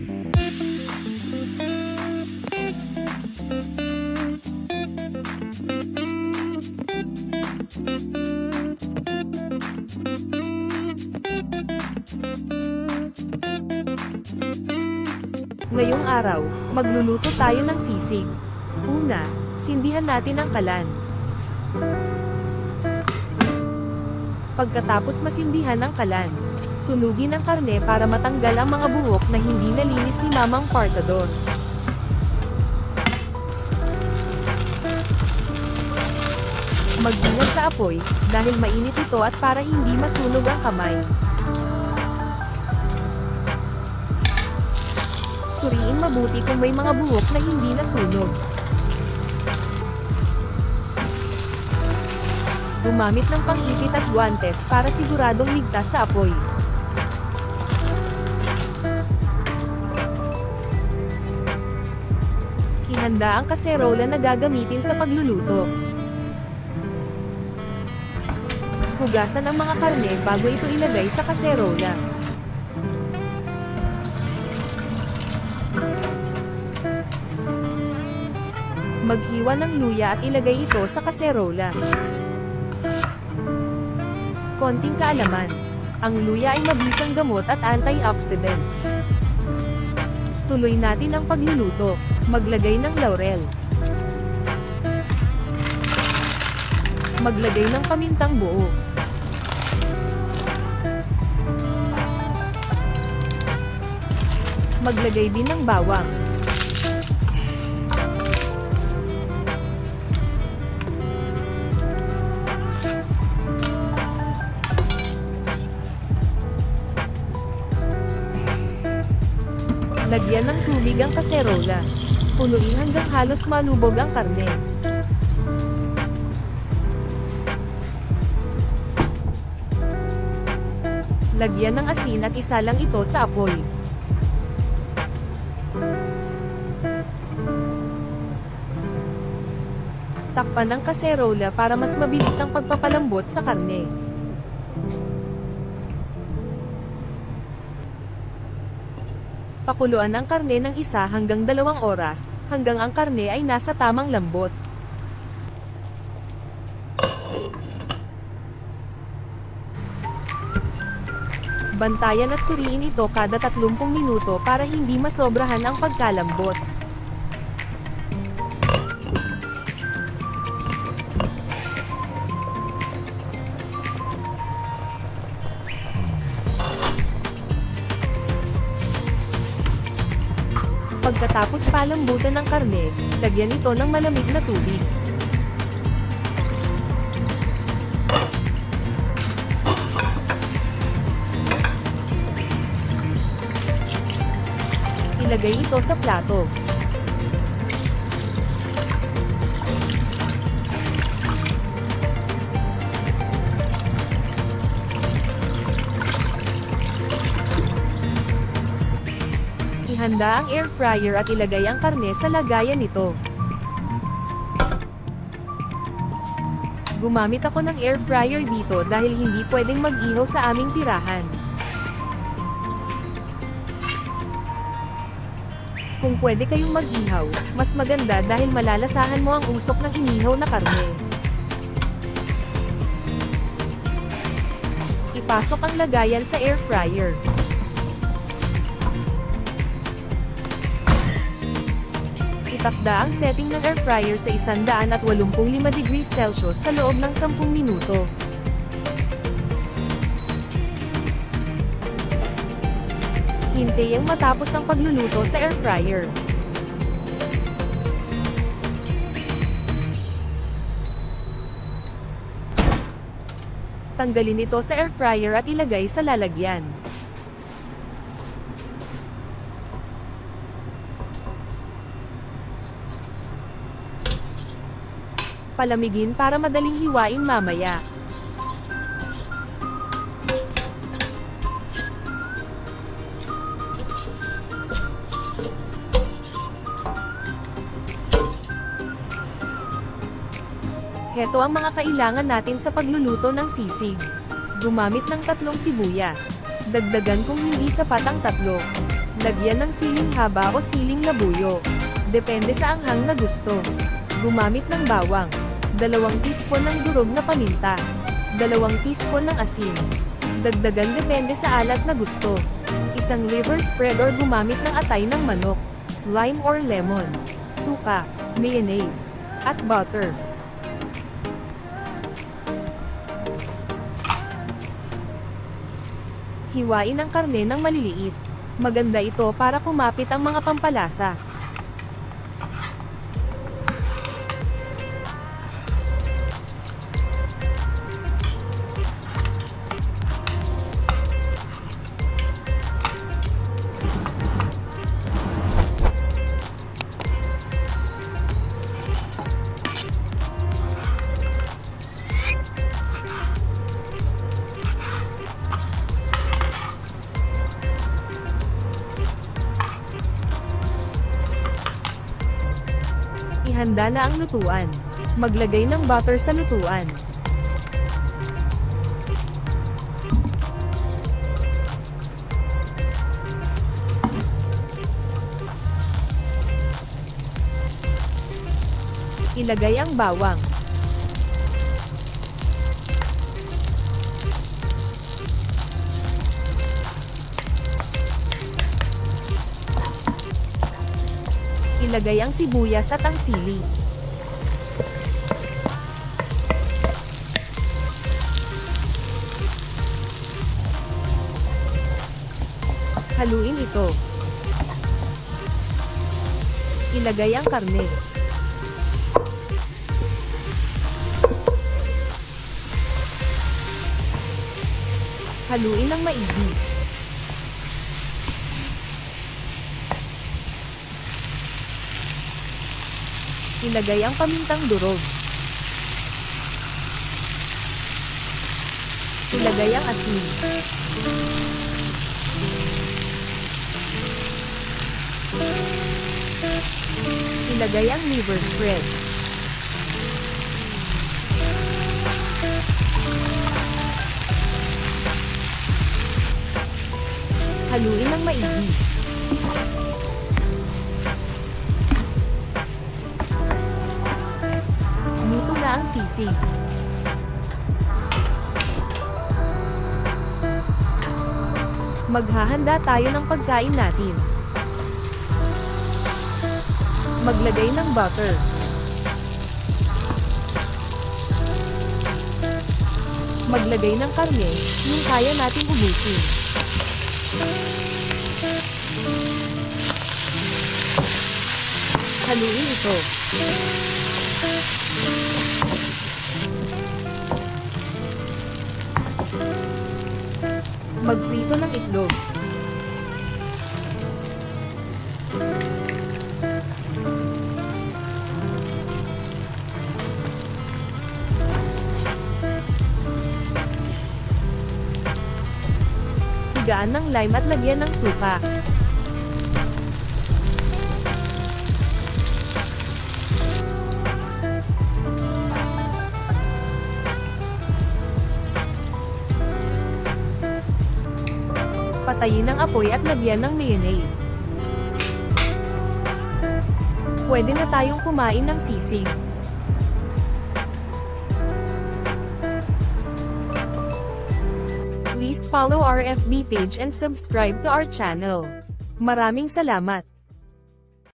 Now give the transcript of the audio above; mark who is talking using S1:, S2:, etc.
S1: Ngayong araw, magluluto tayo ng sisig. Una, sindihan natin ang kalan. Pagkatapos masindihan ang kalan, sunugin ang karne para matanggal ang mga buhok na hindi nalinis ni Mamang Partador. Mag-ingat sa apoy, dahil mainit ito at para hindi masunog ang kamay. Suriin mabuti kung may mga buhok na hindi nasunog. Gumamit ng pang-ipit at guwantes para siguradong ligtas sa apoy. Ihanda ang kaserola na gagamitin sa pagluluto. Hugasan ang mga karne bago ito ilagay sa kaserola. Maghiwa ng luya at ilagay ito sa kaserola. Konting kaalaman. Ang luya ay mabisang gamot at antioxidants. Tuloy natin ang pagluluto. Maglagay ng laurel. Maglagay ng pamintang buo. Maglagay din ng bawang. Lagyan ng tubig ang kaserola. Punuin hanggang halos malubog ang karne. Lagyan ng asin at isalang ito sa apoy. Takpan ng kaserola para mas mabilis ang pagpapalambot sa karne. Pakuluan ang karne ng 1 hanggang 2 oras, hanggang ang karne ay nasa tamang lambot. Bantayan at suriin ito kada 30 minuto para hindi masobrahan ang pagkalambot. Pagkatapos palambutan ng karne, lagyan ito ng malamig na tubig. Ilagay ito sa plato. Ihanda ang air fryer at ilagay ang karne sa lagayan nito. Gumamit ako ng air fryer dito dahil hindi pwedeng mag-ihaw sa aming tirahan. Kung pwede kayong mag-ihaw, mas maganda dahil malalasahan mo ang usok ng inihaw na karne. Ipasok ang lagayan sa air fryer. Itakda ang setting ng air fryer sa 185 degrees Celsius sa loob ng 10 minuto. Hintayang matapos ang pagluluto sa air fryer. Tanggalin ito sa air fryer at ilagay sa lalagyan. Palamigin para madaling hiwain mamaya. Heto ang mga kailangan natin sa pagluluto ng sisig. Gumamit ng 3 sibuyas. Dagdagan kung hindi sapat ang 3. Lagyan ng siling haba o siling labuyo. Depende sa anghang na gusto. Gumamit ng bawang. 2 teaspoon ng durog na paminta. 2 teaspoon ng asin. Dagdagan depende sa alat na gusto. Isang liver spread or gumamit ng atay ng manok. Lime or lemon. Suka, mayonnaise, at butter. Hiwain ang karne ng maliliit. Maganda ito para kumapit ang mga pampalasa. Ihanda na ang lutuan. Maglagay ng butter sa lutuan. Ilagay ang bawang. Ilagay ang sibuyas at ang sili. Haluin ito. Ilagay ang karne. Haluin ng maigi. Ilagay ang pamintang durog. Ilagay ang asin. Ilagay ang liver spread. Haluin ng maigi. Luto na ang sisig. Maghahanda tayo ng pagkain natin. Maglagay ng butter. Maglagay ng karne, yung kaya nating ubusin. Haluin ito. Magprito ng itlog. Higaan ng lime at lagyan ng suka. Patayin ang apoy at lagyan ng mayonnaise. Pwede na tayong kumain ng sisig. Please follow our FB page and subscribe to our channel. Maraming salamat!